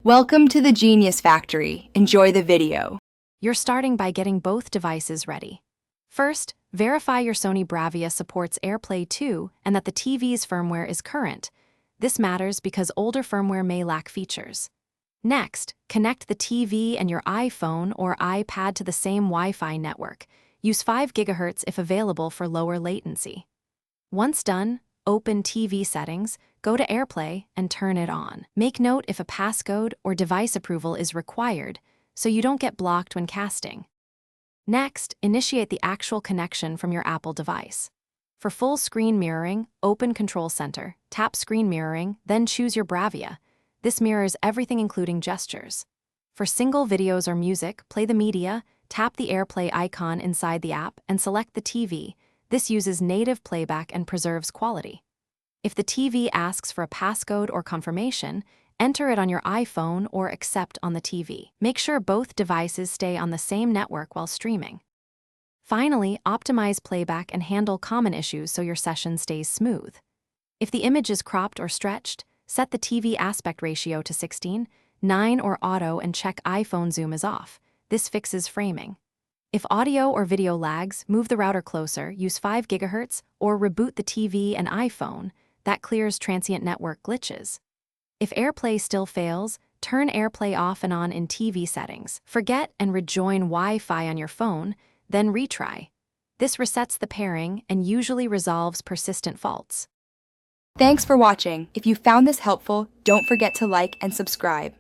Welcome to the Genius Factory. Enjoy the video. You're starting by getting both devices ready. First, verify your Sony Bravia supports AirPlay 2 and that the TV's firmware is current. This matters because older firmware may lack features. Next, connect the TV and your iPhone or iPad to the same Wi-Fi network. Use 5 GHz if available for lower latency. Once done, open TV settings, go to AirPlay, and turn it on. Make note if a passcode or device approval is required, so you don't get blocked when casting. Next, initiate the actual connection from your Apple device. For full screen mirroring, open Control Center, tap Screen Mirroring, then choose your Bravia. This mirrors everything including gestures. For single videos or music, play the media, tap the AirPlay icon inside the app, and select the TV. This uses native playback and preserves quality. If the TV asks for a passcode or confirmation, enter it on your iPhone or accept on the TV. Make sure both devices stay on the same network while streaming. Finally, optimize playback and handle common issues so your session stays smooth. If the image is cropped or stretched, set the TV aspect ratio to 16:9 or auto and check iPhone zoom is off. This fixes framing. If audio or video lags, move the router closer, use 5 GHz, or reboot the TV and iPhone. That clears transient network glitches. If AirPlay still fails, turn AirPlay off and on in TV settings. Forget and rejoin Wi-Fi on your phone, then retry. This resets the pairing and usually resolves persistent faults. Thanks for watching. If you found this helpful, don't forget to like and subscribe.